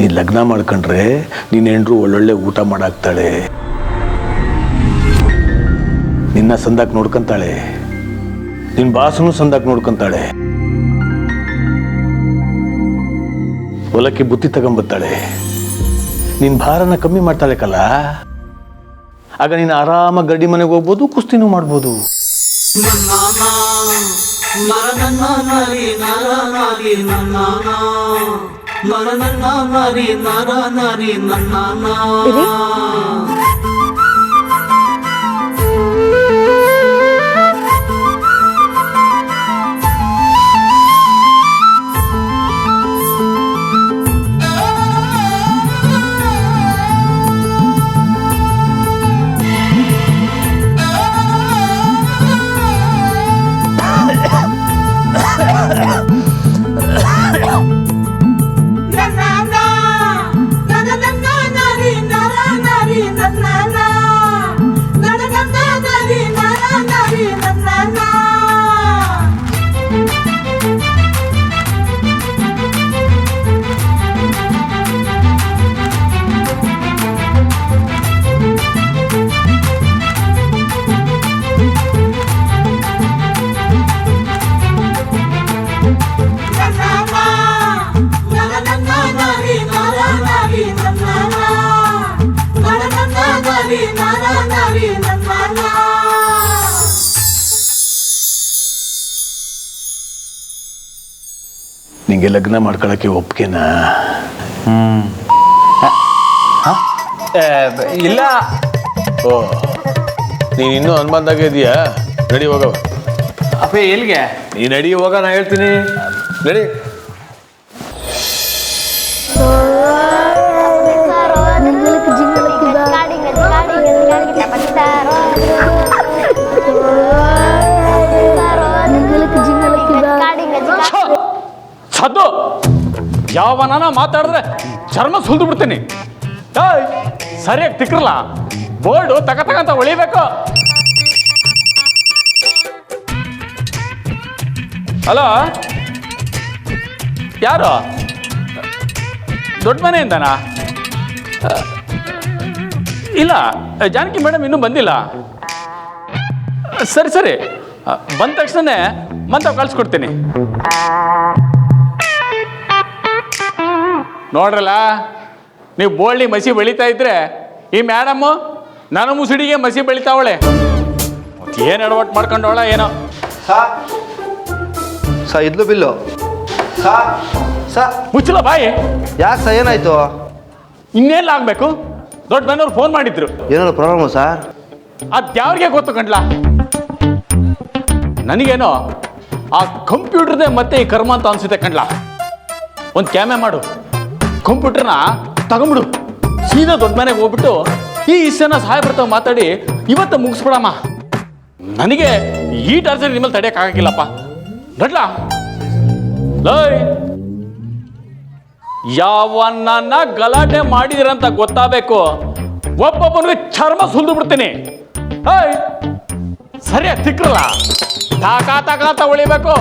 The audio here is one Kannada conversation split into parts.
ನೀನು ಲಗ್ನ ಮಾಡ್ಕೊಂಡ್ರೆ ನಿನ್ನ ಹೆಂಡ್ರು ಒಳ್ಳೊಳ್ಳೆ ಊಟ ಮಾಡಾಕ್ತಾಳೆ, ನಿನ್ನ ಸಂದಾಕ್ ನೋಡ್ಕೊಂತಾಳೆ, ನಿನ್ನ ಬಾಸನು ಸಂದಾಕ್ ನೋಡ್ಕೊಂತಾಳೆ, ಹೊಲಕ್ಕೆ ಬುತ್ತಿ ತಗೊಂಬತ್ತಾಳೆ, ನಿನ್ನ ಭಾರನ ಕಮ್ಮಿ ಮಾಡ್ತಾಳೆ ಕಲ್ಲ. ಆಗ ನೀನು ಆರಾಮಾಗಿ ಗಡ್ಡಿ ಮನೆಗೆ ಹೋಗ್ಬೋದು, ಕುಸ್ತಿನೂ ಮಾಡ್ಬೋದು. ನಿಂಗೆ ಲಗ್ನ ಮಾಡ್ಕೊಳಕ್ಕೆ ಒಪ್ಗೆನಾ? ಇಲ್ಲ. ಓ, ನೀನು ಇನ್ನೂ ಅನುಮಾನದಾಗೆ ಇದೆಯಾ? ನಡಿ ಹೋಗವ. ಅಪ್ಪ ಎಲ್ಲಿಗೆ? ನೀ ನಡಿ ಹೋಗ, ನಾ ಹೇಳ್ತೀನಿ. ನಡಿ. ಸದ್ದು ಯಾವನ ಮಾತಾಡಿದ್ರೆ ಚರ್ಮ ಸುಲ್ದು ಬಿಡ್ತೀನಿ. ಸರಿಯಾಗಿ ತಿಕ್ರಲ್ಲ, ಬೋರ್ಡು ತಗಂತ ಹೊಳಿಬೇಕು. ಹಲೋ, ಯಾರು? ದೊಡ್ಡ ಮನೆಯಿಂದನಾ? ಇಲ್ಲ, ಜಾನಕಿ ಮೇಡಮ್ ಇನ್ನೂ ಬಂದಿಲ್ಲ. ಸರಿ ಸರಿ, ಬಂದ ತಕ್ಷಣನೇ ಮಂತ ಕಳ್ಸ್ಕೊಡ್ತೀನಿ. ನೋಡ್ರಲ್ಲ, ನೀವು ಬೋಳ್ಳಿ ಮಸಿ ಬೆಳೀತಾ ಇದ್ರೆ ಈ ಮೇಡಮ್ಮು ನನ್ನ ಮುಸುಡಿಗೆ ಮಸಿ ಬೆಳಿತಾವಳೆ. ಏನು ಎಡವಟ್ಟು ಮಾಡ್ಕೊಂಡವಳ ಏನೋ. ಸ ಇದ್ಲು ಬಿಲ್ಲು ಮುಚ್ಚಲ ಬಾಯಿ. ಯಾಕೆ ಸ ಏನಾಯ್ತು? ಇನ್ನೇನು ಆಗಬೇಕು? ದೊಡ್ಡ ಮನೆಯವ್ರು ಫೋನ್ ಮಾಡಿದ್ರು. ಏನಾದ್ರು ಪ್ರಾಬ್ಲಮ್ ಸರ್? ಅದ್ಯಾವ್ರಿಗೆ ಗೊತ್ತು ಕಂಡ್ಲ? ನನಗೇನೋ ಆ ಕಂಪ್ಯೂಟರ್ದೇ ಮತ್ತೆ ಈ ಕರ್ಮ ಅಂತ ಅನ್ಸುತ್ತೆ ಕಂಡ್ಲ. ಒಂದು ಕ್ಯಾಮೆ ಮಾಡು, ಕಂಪ್ಯೂಟರ್ನ ತಗೊಂಬಿಡು, ಸೀದಾ ದೊಡ್ಡ ಮನೆಗೆ ಹೋಗ್ಬಿಟ್ಟು ಈ ಇಷ್ಟನ ಸಹಾಯ ಬರ್ತಾವ ಮಾತಾಡಿ ಇವತ್ತು ಮುಗಿಸ್ಬಿಡಮ್ಮ. ನನಗೆ ಈ ಟಾರ್ಚರ್ ನಿಮ್ಮಲ್ಲಿ ತಡೆಯೋಕ್ಕಾಗಿಲ್ಲಪ್ಪ. ನಡ್ಲ ಲೈ, ಯಾವನ್ನ ಗಲಾಟೆ ಮಾಡಿದಿರಂತ ಗೊತ್ತಾಗಬೇಕು. ಒಬ್ಬೊಬ್ಬನಿಗೆ ಚರ್ಮ ಸುಲ್ದು ಬಿಡ್ತೀನಿ. ಹಾಯ್, ಸರಿಯಾಗಿ ತಿಕ್ರಲ್ಲ, ತಾಕಾತ ಉಳಿಬೇಕು.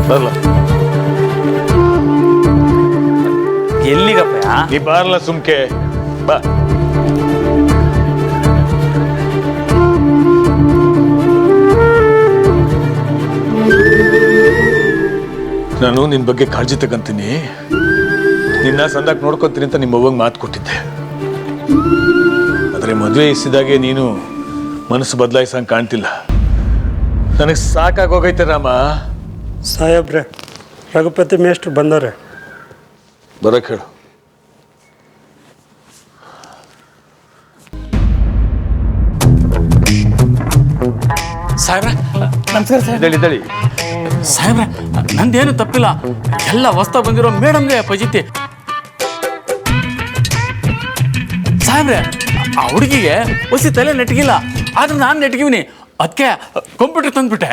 ಬರ್ಲ ಎಲ್ಲಿಗಪ್ಪ? ನೀ ಬಾರ್ಲ, ಸುಮ್ಕೆ ಬಾ. ನಾನು ನಿನ್ನ ಬಗ್ಗೆ ಕಾಳಜಿ ತಗೊಂತೀನಿ, ನಿನ್ನ ಸಂದಾಕ್ ನೋಡ್ಕೊತೀನಿ ಅಂತ ನಿಮ್ಮ ಅವ್ವಂಗೆ ಮಾತು ಕೊಟ್ಟಿದ್ದೆ. ಆದರೆ ಮದುವೆ ಇಸಿದಾಗೆ ನೀನು ಮನಸ್ಸು ಬದಲಾಯಿಸಂಗೆ ಕಾಣ್ತಿಲ್ಲ. ನನಗೆ ಸಾಕಾಗೋಗೈತೆ ರಾಮ. ಸಾಹೇಬ್ರೆ, ರಘುಪತಿ ಮೇಷ್ಟ್ರು ಬಂದವ್ರೆ. ಬರಕ್ಕೆ ಹೇಳು. ಸಾಹೇಬ್ರೆ ನಮಸ್ಕಾರ. ಹೇಳಿ. ಸಾಹೇಬ್ರೆ, ನಂದೇನು ತಪ್ಪಿಲ್ಲ. ಎಲ್ಲ ಹೊಸ್ತಾ ಬಂದಿರೋ ಮೇಡಮ್ಗೆ ಪಜಿತಿ. ಸಾಹೇಬ್ರೆ, ಆ ಹುಡುಗಿಗೆ ಹೊಸಿ ತಲೆ ನೆಟ್ಗಿಲ್ಲ, ಆದ್ರೆ ನಾನು ನೆಟ್ಗಿವ್ನಿ. ಅದಕ್ಕೆ ಕಂಪ್ಯೂಟರ್ ತಂದ್ಬಿಟ್ಟೆ.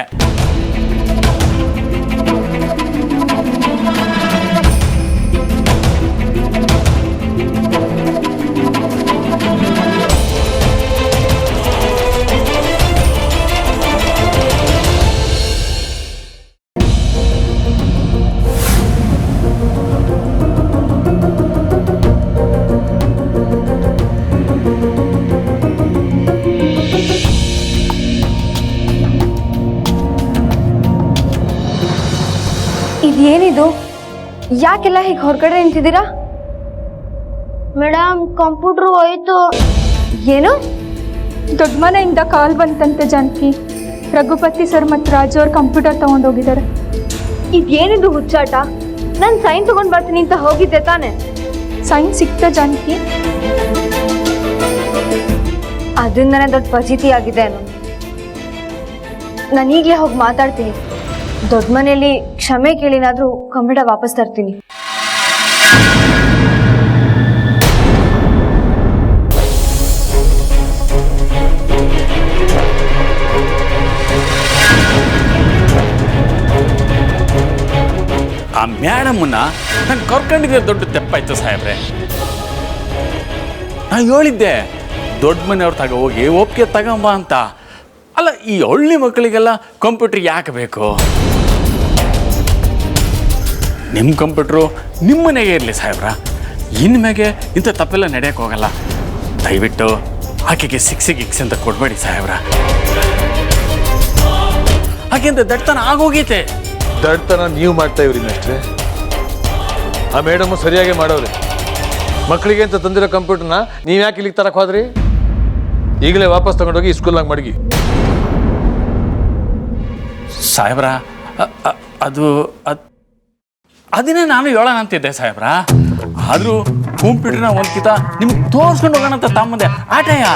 ಏನಿದು? ಯಾಕೆಲ್ಲ ಹೀಗೆ ಹೊರಗಡೆ ನಿಂತಿದ್ದೀರಾ? ಮೇಡಮ್ ಕಂಪ್ಯೂಟರ್ ಹೋಯ್ತು. ಏನು? ದೊಡ್ಡ ಮನೆಯಿಂದ ಕಾಲ್ ಬಂತಂತೆ ಜಾನಕಿ. ರಘುಪತಿ ಸರ್ ಮತ್ತು ರಾಜು ಅವ್ರ ಕಂಪ್ಯೂಟರ್ ತಗೊಂಡೋಗಿದ್ದಾರೆ. ಇದೇನಿದು ಹುಚ್ಚಾಟ? ನಾನು ಸೈನ್ ತಗೊಂಡ್ ಬರ್ತೀನಿ ಅಂತ ಹೋಗಿದ್ದೆ ತಾನೆ. ಸೈನ್ ಸಿಕ್ತ ಜಾನಕಿ? ಅದರಿಂದನೇ ದೊಡ್ಡ ಫಜೀತಿ ಆಗಿದೆ ಅನ್ನೋ. ನಾನು ಈಗಲೇ ಹೋಗಿ ಮಾತಾಡ್ತೀನಿ. ದೊಡ್ಡ ಮನೆಯಲ್ಲಿ ಕ್ಷಮೆ ಕೇಳಿನಾದ್ರೂ ಕಂಪ್ಯೂಟರ್ ವಾಪಸ್ ತರ್ತೀನಿ. ಆ ಮೇಡಮನ್ನ ನಾನು ಕರ್ಕೊಂಡಿದ್ದೆ ದೊಡ್ಡ ತೆಪ್ಪಾಯ್ತು ಸಾಹೇಬ್ರೆ. ನಾನು ಹೇಳಿದ್ದೆ ದೊಡ್ಡ ಮನೆಯವ್ರ ತಗ ಹೋಗಿ ಒಪ್ಪಿಗೆ ತಗೊಂಬ ಅಂತ. ಅಲ್ಲ, ಈ ಹಳ್ಳಿ ಮಕ್ಕಳಿಗೆಲ್ಲ ಕಂಪ್ಯೂಟರ್ ಯಾಕೆ ಬೇಕು? ನಿಮ್ಮ ಕಂಪ್ಯೂಟ್ರು ನಿಮ್ಮ ಮನೆಗೆ ಇರಲಿ ಸಾಹೇಬ್ರ. ಇನ್ಮೇಲೆ ಇಂಥ ತಪ್ಪೆಲ್ಲ ನಡೆಯೋಕೆ ಹೋಗಲ್ಲ. ದಯವಿಟ್ಟು ಆಕೆಗೆ ಸಿಕ್ಸ್ ಅಂತ ಕೊಡಬೇಡಿ ಸಾಹೇಬ್ರ. ಆಕೆಂತ ದಡ್ತನ ಆಗೋಗೈತೆ. ದಡ್ತನ ನೀವು ಮಾಡ್ತಾ ಇವ್ರಿ ಮೇಷ್ಟ್ರೆ. ಆ ಮೇಡಮ್ ಸರಿಯಾಗಿ ಮಾಡೋರಿ. ಮಕ್ಕಳಿಗೆ ಅಂತ ತಂದಿರೋ ಕಂಪ್ಯೂಟರ್ನ ನೀವು ಯಾಕೆ ಇಲ್ಲಿಗೆ ತರಕ್ಕೆ ಹೋದ್ರಿ? ಈಗಲೇ ವಾಪಸ್ ತಗೊಂಡೋಗಿ ಸ್ಕೂಲ್ನಾಗ ಮಡಗಿ. ಸಾಹೇಬ್ರ, ಅದನ್ನೇ ನಾನು ಹೇಳೋಣ ಅಂತಿದ್ದೆ ಸಾಹೇಬ್ರ. ಆದರೂ ಕಂಪ್ಯೂಟರ್ನ ಒಂದ್ಕಿತ ನಿಮ್ಗೆ ತೋರಿಸ್ಕೊಂಡು ಹೋಗೋಣ ಅಂತ ತಮ್ಮಂದೆ ಆಟಯ್ಯ.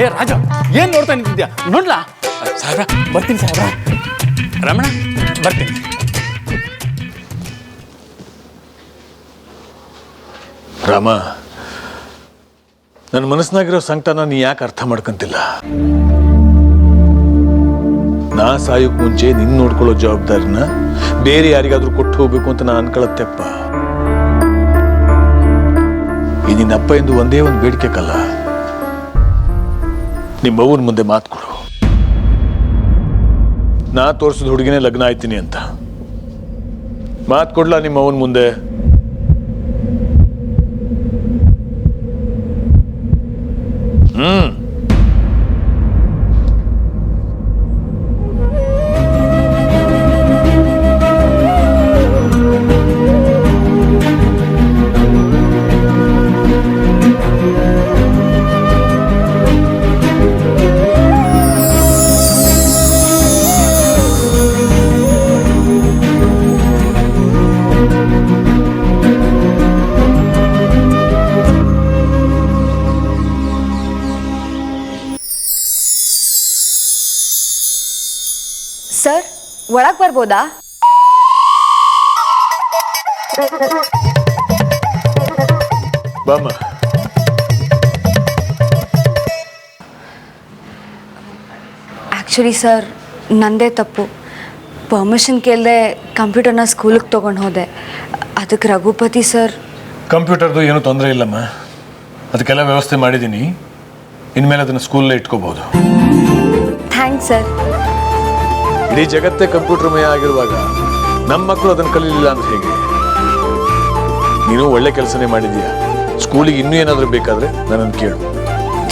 ಏ ರಾಜ, ಏನು ನೋಡ್ತಾ ನಿಂತಿದ್ಯಾ? ನೋಡ್ಲಾ ಸಾಹೇಬ್ರ? ಬರ್ತೀನಿ ಸಾಹೇಬ್ರ. ರಮಣ, ಬರ್ತೀನಿ. ರಾಮ, ನನ್ನ ಮನಸ್ಸಿನಾಗಿರೋ ಸಂಕಟನ ನೀ ಯಾಕೆ ಅರ್ಥ ಮಾಡ್ಕೊಂತಿಲ್ಲ? ನಾ ಸಾಯೋಕ್ ಮುಂಚೆ ನಿನ್ನ ನೋಡ್ಕೊಳ್ಳೋ ಜವಾಬ್ದಾರಿನ ಬೇರೆ ಯಾರಿಗಾದ್ರೂ ಕೊಟ್ಟು ಹೋಗ್ಬೇಕು ಅಂತ ನಾ ಅನ್ಕೊಳ್ಳತ್ತೆಪ್ಪ. ಈ ನಿನ್ನಪ್ಪ ಎಂದು ಒಂದೇ ಒಂದು ಬೇಡಿಕೆ ಕಲ್ಲ. ನಿಮ್ಮ ಅವ್ವನ ಮುಂದೆ ಮಾತು ಕೊಡು. ನಾ ತೋರಿಸಿದ ಹುಡುಗಿನೇ ಲಗ್ನ ಆಯ್ತೀನಿ ಅಂತ ಮಾತು ಕೊಡ್ಲಾ ನಿಮ್ಮ ಅವ್ವನ ಮುಂದೆ? ಸರ್, ಒಳಗೆ ಬರ್ಬೋದಾ? ಬಾಮ್ಮ. ಆ್ಯಕ್ಚುಲಿ ಸರ್, ನಂದೇ ತಪ್ಪು. ಪರ್ಮಿಷನ್ ಕೇಳದೆ ಕಂಪ್ಯೂಟರ್ನ ಸ್ಕೂಲಿಗೆ ತೊಗೊಂಡು ಹೋದೆ. ಅದಕ್ಕೆ ರಘುಪತಿ ಸರ್. ಕಂಪ್ಯೂಟರ್ದು ಏನೂ ತೊಂದರೆ ಇಲ್ಲಮ್ಮ. ಅದಕ್ಕೆಲ್ಲ ವ್ಯವಸ್ಥೆ ಮಾಡಿದ್ದೀನಿ. ಇನ್ಮೇಲೆ ಅದನ್ನು ಸ್ಕೂಲಲ್ಲೇ ಇಟ್ಕೋಬಹುದು. Thanks sir. ಇಡೀ ಜಗತ್ತೇ ಕಂಪ್ಯೂಟರ್ ಮಯ ಆಗಿರುವಾಗ ನಮ್ಮ ಮಕ್ಕಳು ಅದನ್ನು ಕಲೀಲಿಲ್ಲ ಅಂದ್ರೆ ಹೇಗೆ? ನೀನು ಒಳ್ಳೆ ಕೆಲಸನೇ ಮಾಡಿದೀಯಾ. ಸ್ಕೂಲಿಗೆ ಇನ್ನೂ ಏನಾದರೂ ಬೇಕಾದರೆ ನನ್ನನ್ನು ಕೇಳು.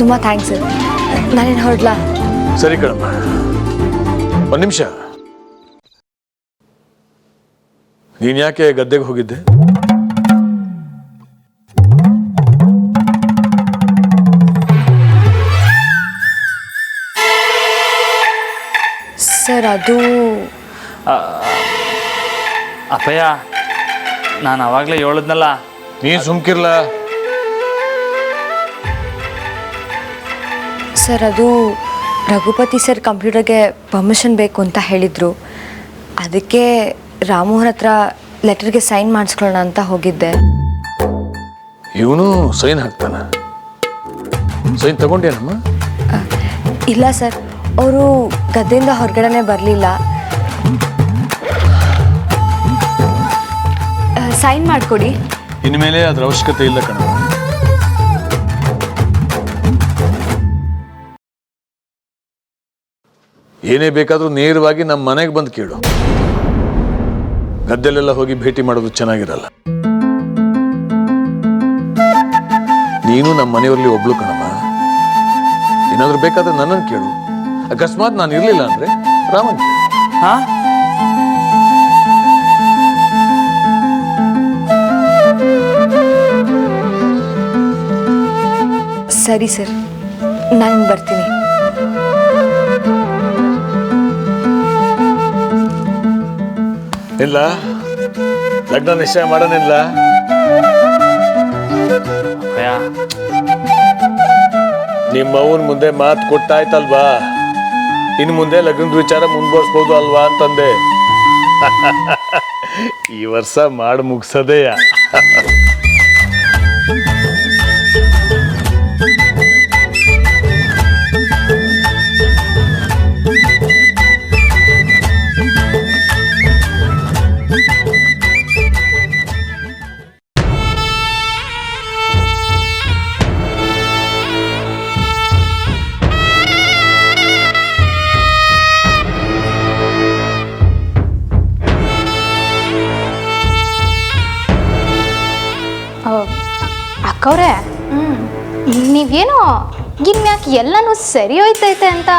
ತುಂಬ ಥ್ಯಾಂಕ್ಸ್ ಸರ್. ನಾನೇನು ಹೊರಡ್ಲಾ? ಸರಿ ಕಣಮ್ಮ. ಒಂದು ನಿಮಿಷ. ನೀನು ಯಾಕೆ ಗದ್ದೆಗೆ ಹೋಗಿದ್ದೆ? ಸರ್, ಅದು ಅಪ್ಪಯ್ಯ, ನಾನು ಅವಾಗಲೇ ಹೇಳಿದ್ನಲ್ಲ. ನೀನು ಸುಮ್ಕಿರ್ಲ. ಸರ್, ಅದು ರಘುಪತಿ ಸರ್ ಕಂಪ್ಯೂಟರ್ಗೆ ಪರ್ಮಿಷನ್ ಬೇಕು ಅಂತ ಹೇಳಿದರು. ಅದಕ್ಕೆ ರಾಮೋಹರ್ ಹತ್ರ ಲೆಟರ್ಗೆ ಸೈನ್ ಮಾಡಿಸ್ಕೊಳ್ಳೋಣ ಅಂತ ಹೋಗಿದ್ದೆ. ಇವನು ಸೈನ್ ಹಾಕ್ತಾನ? ಸೈನ್ ತಗೊಂಡೇನಮ್ಮ? ಇಲ್ಲ ಸರ್, ಅವರು ಗದ್ದೆಯಿಂದ ಹೊರಗಡೆನೆ ಬರಲಿಲ್ಲ. ಸೈನ್ ಮಾಡಿಕೊಡಿ. ಇನ್ಮೇಲೆ ಅದರ ಅವಶ್ಯಕತೆ ಇಲ್ಲ ಕಣ. ಏನೇ ಬೇಕಾದರೂ ನೇರವಾಗಿ ನಮ್ಮ ಮನೆಗೆ ಬಂದು ಕೇಳು. ಗದ್ದೆಲೆಲ್ಲ ಹೋಗಿ ಭೇಟಿ ಮಾಡೋದು ಚೆನ್ನಾಗಿರಲ್ಲ. ನೀನು ನಮ್ಮ ಮನೆಯವರಲ್ಲಿ ಒಬ್ಳು ಕಣಮ್ಮ. ಏನಾದರೂ ಬೇಕಾದ್ರೆ ನನ್ನನ್ನು ಕೇಳು. ಅಕಸ್ಮಾತ್ ನಾನು ಇರಲಿಲ್ಲ ಅಂದ್ರೆ ರಾಮನ್ ಕೇಳು. ಹಾಂ ಸರಿ ಸರ್, ನಾನು ಬರ್ತೀನಿ. ಇಲ್ಲ ಲಗ್ನ ನಿಶ್ಚಯ ಮಾಡೋನಿಲ್ಲ. ಅಪ್ಪಯ್ಯ ನಿಮ್ಮ ಅವನ ಮುಂದೆ ಮಾತು ಕೊಟ್ಟಾಯ್ತಲ್ವಾ, ಇನ್ನು ಮುಂದೆ ಲಗ್ನದ ವಿಚಾರ ಮುಂದುವರ್ಸ್ಬೋದು ಅಲ್ವಾ ಅಂತಂದೆ. ಈ ವರ್ಷ ಮಾಡಿ ಮುಗಿಸೋದೇಯ. ಅಕ್ಕವ್ರೆ, ನೀವೇನೋ ಇನ್ಯಾಕೆ ಎಲ್ಲನೂ ಸರಿ ಹೋಯ್ತೈತೆ ಅಂತ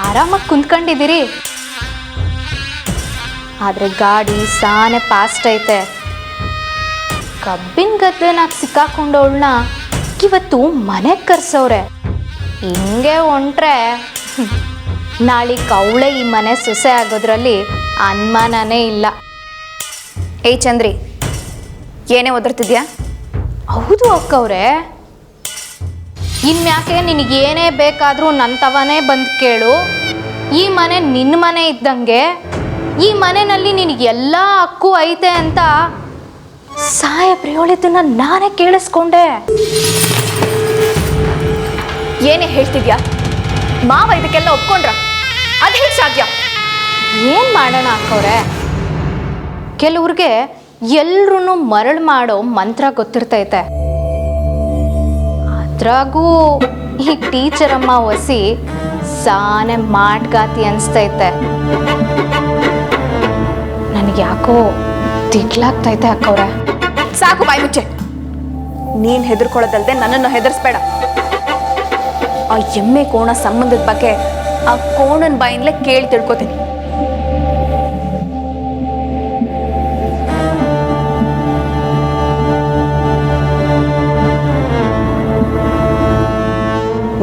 ಆರಾಮಾಗಿ ಕುಂತ್ಕೊಂಡಿದ್ದೀರಿ. ಆದರೆ ಗಾಡಿ ಸಾನೆ ಫಾಸ್ಟ್ ಐತೆ. ಕಬ್ಬಿನ ಗದ್ದೆನಾಗ ಸಿಕ್ಕಾಕೊಂಡವಳನ್ನ ಇವತ್ತು ಮನೆಗೆ ಕರ್ಸವ್ರೆ. ಹಿಂಗೆ ಹೊಂಟ್ರೆ ನಾಳಿಗೆ ಅವಳೇ ಈ ಮನೆ ಸೊಸೆ ಆಗೋದ್ರಲ್ಲಿ ಅನುಮಾನನೇ ಇಲ್ಲ. ಏಯ್ ಚಂದ್ರಿ, ಏನೇ ಒದರ್ತಿದ್ಯಾ? ಹೌದು ಅಕ್ಕವ್ರೆ, ಇನ್ಯಾಕೆ ನಿನಗೇನೇ ಬೇಕಾದರೂ ನನ್ನ ತವನೇ ಬಂದು ಕೇಳು. ಈ ಮನೆ ನಿನ್ನ ಮನೆ ಇದ್ದಂಗೆ, ಈ ಮನೆಯಲ್ಲಿ ನಿನಗೆಲ್ಲ ಹಕ್ಕು ಐತೆ ಅಂತ ಸಾಹೇಬ್ರು ಹೇಳಿದ್ದನ್ನ ನಾನೇ ಕೇಳಿಸ್ಕೊಂಡೆ. ಏನೇ ಹೇಳ್ತಿದ್ಯಾ? ಮಾವ ಇದಕ್ಕೆಲ್ಲ ಒಪ್ಕೊಂಡ್ರ? ಅದು ಹೇಗೆ ಸಾಧ್ಯ? ಏನು ಮಾಡೋಣ ಅಕ್ಕವ್ರೆ, ಕೆಲವ್ರಿಗೆ ಎಲ್ರೂ ಮರಳು ಮಾಡೋ ಮಂತ್ರ ಗೊತ್ತಿರ್ತೈತೆ. ಅದ್ರಾಗೂ ಈ ಟೀಚರ್ ಅಮ್ಮ ಒಸಿ ಸಾನೆ ಮಾಡ್ಗಾತಿ ಅನಿಸ್ತೈತೆ. ನನಗೆ ಯಾಕೋ ತಿಗ್ಲಾಗ್ತೈತೆ ಅಕ್ಕವ್ರೆ. ಸಾಕು ಬಾಯಿ ಮುಚ್ಚೆ. ನೀನ್ ಹೆದರ್ಕೊಳ್ಳೋದಲ್ದೆ ನನ್ನನ್ನು ಹೆದರ್ಸ್ಬೇಡ. ಆ ಎಮ್ಮೆ ಕೋಣ ಸಂಬಂಧದ ಬಗ್ಗೆ ಆ ಕೋಣನ ಬಾಯಿಂದಲೇ ಕೇಳಿ ತಿಳ್ಕೊತೀನಿ.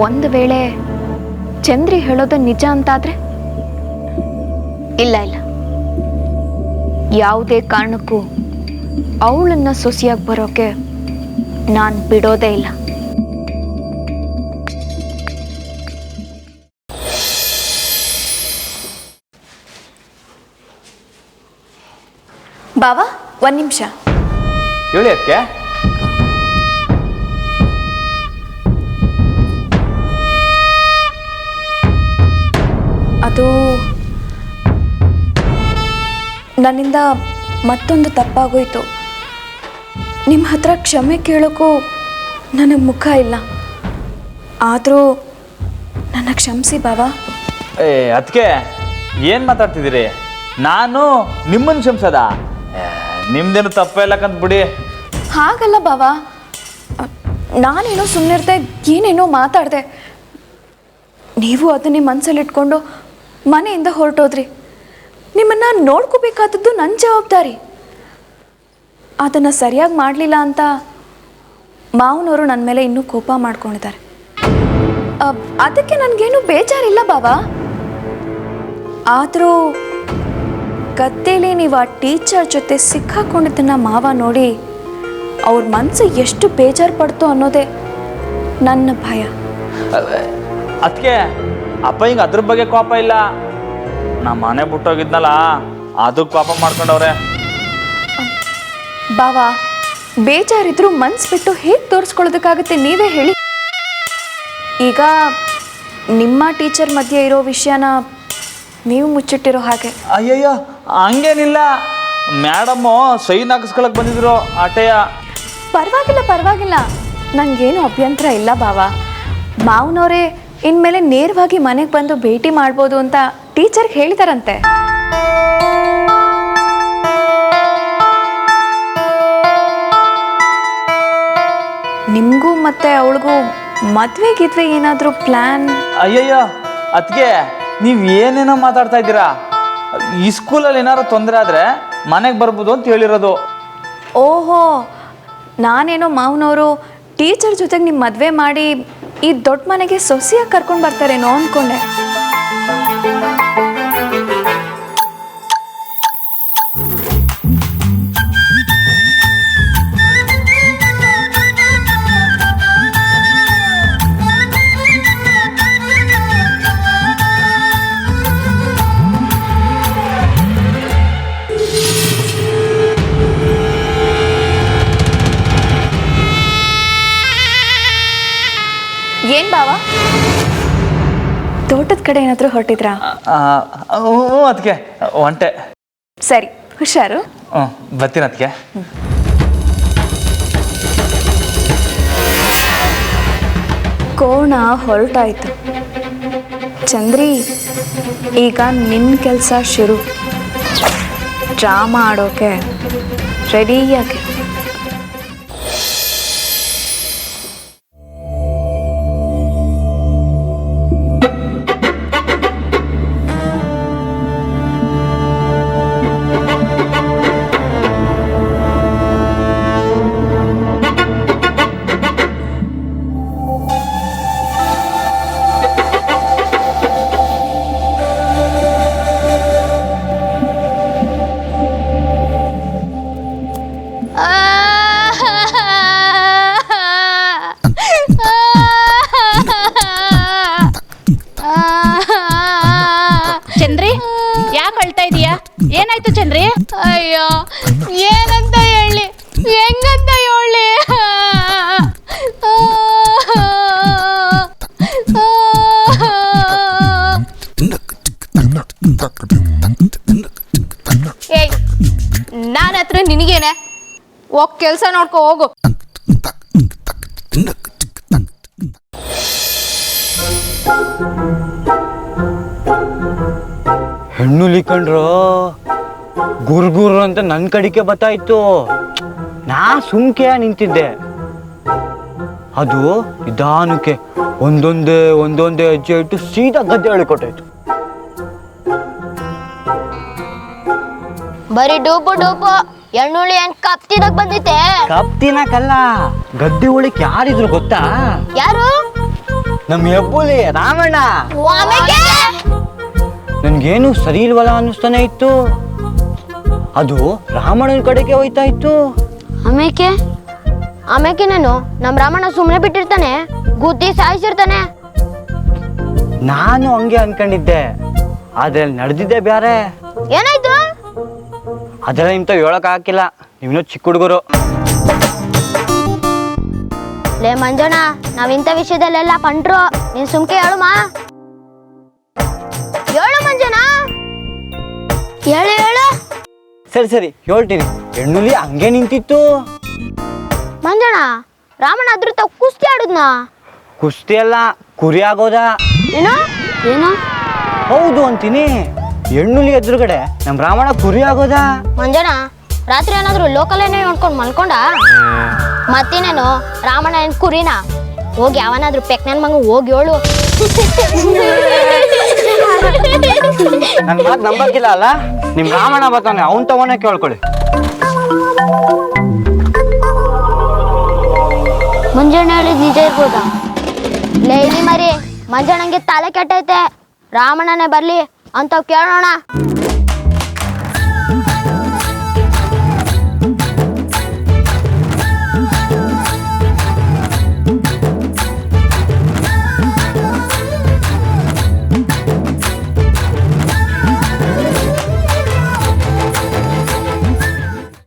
ಒಂದು ವೇಳೆ ಚಂದ್ರಿ ಹೇಳೋದು ನಿಜ ಅಂತಾದ್ರೆ? ಇಲ್ಲ ಇಲ್ಲ, ಯಾವುದೇ ಕಾರಣಕ್ಕೂ ಅವಳನ್ನ ಸೊಸೆಯಾಗಿ ಬರೋಕೆ ನಾನು ಬಿಡೋದೇ ಇಲ್ಲ. ಬಾವಾ, ಒಂದು ನಿಮಿಷ. ಹೇಳಿ ಅದಕ್ಕೆ. ಅದು ನನ್ನಿಂದ ಮತ್ತೊಂದು ತಪ್ಪಾಗೋಯ್ತು. ನಿಮ್ಮ ಹತ್ರ ಕ್ಷಮೆ ಕೇಳೋಕ್ಕೂ ನನಗೆ ಮುಖ ಇಲ್ಲ. ಆದರೂ ನನ್ನ ಕ್ಷಮಿಸಿ ಬಾವಾ. ಅದಕ್ಕೆ ಏನು ಮಾತಾಡ್ತಿದ್ದೀರಿ? ನಾನು ನಿಮ್ಮನ್ನು ಕ್ಷಮಿಸದ? ನಿಮ್ದೇನು ತಪ್ಪಿಲ್ಲಕ್ಕಂತ ಬಿಡಿ. ಹಾಗಲ್ಲ ಬಾವಾ, ನಾನೇನೋ ಸುಮ್ಮನಿರ್ದೆ, ಏನೇನೋ ಮಾತಾಡಿದೆ. ನೀವು ಅದನ್ನೇ ಮನಸ್ಸಲ್ಲಿ ಇಟ್ಕೊಂಡು ಮನೆಯಿಂದ ಹೊರಟೋದ್ರಿ. ನಿಮ್ಮನ್ನು ನೋಡ್ಕೋಬೇಕಾದದ್ದು ನನ್ನ ಜವಾಬ್ದಾರಿ. ಅದನ್ನು ಸರಿಯಾಗಿ ಮಾಡಲಿಲ್ಲ ಅಂತ ಮಾವನವರು ನನ್ನ ಮೇಲೆ ಇನ್ನೂ ಕೋಪ ಮಾಡ್ಕೊಂಡಿದ್ದಾರೆ. ಅದಕ್ಕೆ ನನಗೇನು ಬೇಜಾರಿಲ್ಲ ಬಾವಾ. ಆದರೂ ಗದ್ದೆಯಲ್ಲಿ ನೀವು ಆ ಟೀಚರ್ ಜೊತೆ ಸಿಕ್ಕಾಕೊಂಡಿದ್ದನ್ನು ಮಾವ ನೋಡಿ ಅವ್ರ ಮನಸ್ಸು ಎಷ್ಟು ಬೇಜಾರು ಪಡ್ತು ಅನ್ನೋದೇ ನನ್ನ ಭಯ. ಅದಕ್ಕೆ ಅಪ್ಪ ಹಿಂಗೆ ಅದ್ರ ಬಗ್ಗೆ ಕೋಪ ಇಲ್ಲ. ನಾ ಮನೆ ಬಿಟ್ಟೋಗಿದ್ನಲ್ಲ, ಅದಕ್ಕೆ ಕೋಪ ಮಾಡ್ಕೊಂಡವ್ರೆ. ಬಾವಾ, ಬೇಜಾರಿದ್ರು ಮನ್ಸು ಬಿಟ್ಟು ಹೇಗೆ ತೋರಿಸ್ಕೊಳ್ಳೋದಕ್ಕಾಗುತ್ತೆ ನೀವೇ ಹೇಳಿ. ಈಗ ನಿಮ್ಮ ಟೀಚರ್ ಮಧ್ಯೆ ಇರೋ ವಿಷಯನ ನೀವು ಮುಚ್ಚಿಟ್ಟಿರೋ ಹಾಗೆ. ಅಯ್ಯಯ್ಯೋ, ಹಂಗೇನಿಲ್ಲ. ಮೇಡಮ್ಮು ಸೈನ್ ಹಾಕಿಸ್ಕೊಳಕ್ಕೆ ಬಂದಿದ್ರು ಆಟೆಯ. ಪರವಾಗಿಲ್ಲ ಪರವಾಗಿಲ್ಲ, ನನಗೇನು ಅಭ್ಯಂತರ ಇಲ್ಲ ಬಾವಾ. ಮಾವನವರೇ ಇನ್ಮೇಲೆ ನೇರವಾಗಿ ಮನೆಗೆ ಬಂದು ಭೇಟಿ ಮಾಡ್ಬೋದು ಅಂತ ಟೀಚರ್ಗೆ ಹೇಳಿದಾರಂತೆ. ನಿಮಗೂ ಮತ್ತೆ ಅವಳಿಗೂ ಮದುವೆ ಗಿದ್ವೆ ಏನಾದರೂ ಪ್ಲ್ಯಾನ್? ಅಯ್ಯಯ್ಯೋ ಅದಕ್ಕೆ ನೀವು ಏನೇನೋ ಮಾತಾಡ್ತಾ ಇದ್ದೀರಾ. ಈ ಸ್ಕೂಲಲ್ಲಿ ಏನಾದ್ರು ತೊಂದರೆ ಆದರೆ ಮನೆಗೆ ಬರ್ಬೋದು ಅಂತ ಹೇಳಿರೋದು. ಓಹೋ, ನಾನೇನೋ ಮಾವನವರು ಟೀಚರ್ ಜೊತೆಗೆ ನಿಮ್ಮ ಮದುವೆ ಮಾಡಿ ಈ ದೊಡ್ಡ ಮನೆಗೆ ಸೊಸೆಯಾಗಿ ಕರ್ಕೊಂಡು ಬರ್ತಾರೇನೋ ಅಂದ್ಕೊಂಡೆ. ಏನ್ ಬಾವ, ತೋಟದ ಕಡೆ ಏನಾದರೂ ಹೊರಟಿದ್ರಾ? ಹ್ಞೂ ಅದಕ್ಕೆ ಒಂಟೆ. ಸರಿ, ಹುಷಾರು. ಹ್ಞೂ ಬರ್ತೀನಿ ಅದಕ್ಕೆ. ಕೋಣ ಹೊರಟಾಯ್ತು. ಚಂದ್ರಿ, ಈಗ ನಿನ್ನ ಕೆಲಸ ಶುರು. ಡ್ರಾಮಾ ಆಡೋಕೆ ರೆಡಿಯಾಗಿ. ಚಂದ್ರಿ, ಯಾಕೆ ಅಳ್ತಾ ಇದೀಯಾ? ಏನಾಯ್ತು ಚಂದ್ರಿ? ಅಯ್ಯೋ, ಏನಂತ ಹೇಳಿ, ಹೆಂಗಂತ ಹೇಳಿ? ಏಯ್, ನನ್ನ ಹತ್ರ ನಿನಗೇನೆ? ಹೋಗ್ ಕೆಲಸ ನೋಡ್ಕೊ ಹೋಗು. ಹೆಣ್ಣು ಲಿಕ್ಕಂಡ್ರು ಗುರು ಅಂತ ನನ್ನ ಕಡೆಗೆ ಬತ್ತಾಯ್ತು. ನಾ ಸುಮ್ಕೆ ನಿಂತಿದ್ದೆ. ಅದು ನಿಧಾನಕ್ಕೆ ಒಂದೊಂದೇ ಹೆಜ್ಜೆ ಇಟ್ಟು ಸೀದಾ ಗದ್ದೆ ಹೇಳಿಕೊಟ್ಟಾಯ್ತು. ಬರೀ ಡೂಪು ಎಣ್ಣುಳಿ ಏನ್ ಕಪ್ತಿದಾಗ ಬಂದಿತ್ತೆ? ಕಪ್ತಿನಕಲ್ಲ, ಗದ್ದೆ ಒಳಕ್ ಯಾರಿದ್ರು ಗೊತ್ತಾ? ಯಾರು? ನಮ್ ಹೆಬ್ಬುಲಿ ರಾಮಣ್ಣ. ಆಮೇಲೆ ನನ್ಗೇನು ಸರಿ ಇಲ್ವಲ್ಲ ಅನ್ನಿಸ್ತಾನೆ ಇತ್ತು. ಅದು ರಾಮಣ್ಣನ ಕಡೆಗೆ ಹೋಯ್ತಾ ಇತ್ತು. ಆಮೇಕೆ ನಾನು ನಮ್ ರಾಮಣ್ಣ ಸುಮ್ಮನೆ ಬಿಟ್ಟಿರ್ತಾನೆ, ಗುದ್ದಿ ಸಾಯಿಸಿರ್ತಾನೆ. ನಾನು ಹಂಗೆ ಅನ್ಕೊಂಡಿದ್ದೆ, ಆದ್ರೆ ನಡೆದಿದ್ದೆ ಬ್ಯಾರೆ. ಏನಾಯ್ತು? ಅದೆಲ್ಲ ನಿಮ್ತ ಹೇಳಕ್ ಹಾಕಿಲ್ಲ, ನೀವಿನ್ನೂ ಚಿಕ್ಕ ಹುಡುಗರು. ಲೇ ಮಂಜಣ್ಣ, ನಾವಿಂಥ ವಿಷಯದಲ್ಲೆಲ್ಲ ಪಂಟ್ರು, ನೀನ್ ಸುಮ್ಕೆ ಹೇಳುಮ. ಹೇಳು ಮಂಜಣ್ಣ, ಹೇಳು. ಸರಿ ಹೇಳ್ತೀನಿ. ಹೆಣ್ಣುಲಿ ಹಂಗೆ ನಿಂತಿತ್ತು. ಮಂಜಣ್ಣ, ರಾಮಣ್ಣ ಅದ್ರ ತಾವ್ ಕುಸ್ತಿ ಆಡುದ್ನಾ? ಕುಸ್ತಿ ಅಲ್ಲ, ಕುರಿ ಆಗೋದ. ಏನು? ಹೌದು ಅಂತೀನಿ. ಹೆಣ್ಣುಲಿ ಎದುರುಗಡೆ ನಮ್ ರಾಮಣ್ಣ ಕುರಿ ಆಗೋದ. ಮಂಜಣ್ಣ, ರಾತ್ರಿ ಏನಾದ್ರು ಲೋಕಲ್ ಏನೇ ನೋಡ್ಕೊಂಡು ಮಲ್ಕೊಂಡ? ಮತ್ತೇನೇನು ರಾಮಣ್ಣ ಏನ್ ಕುರಿನ? ಹೋಗಿ ಯಾವನಾದ್ರೂ ಪೆಕ್ ನನ್ ಮಗ ಹೋಗಿ ಹೇಳು. ನನ್ ಮಾತು ನಂಬಕ್ಕಿಲ್ಲ ಅಲ್ಲ? ನಿಮ್ ರಾಮಣ್ಣ ಬರ್ತಾನೆ, ಅವನ್ ತಗೋನೆ ಕೇಳ್ಕೊಳ್ಳಿ. ಮಂಜಣ್ಣ ಹೇಳಿದ್ ನಿಜ ಇರ್ಬೋದಾ? ಲೇಲಿ ಮರಿ, ಮಂಜಣ್ಣಂಗೆ ತಲೆ ಕೆಟ್ಟೈತೆ. ರಾಮಣ್ಣನೇ ಬರ್ಲಿ ಅಂತ ಕೇಳೋಣ.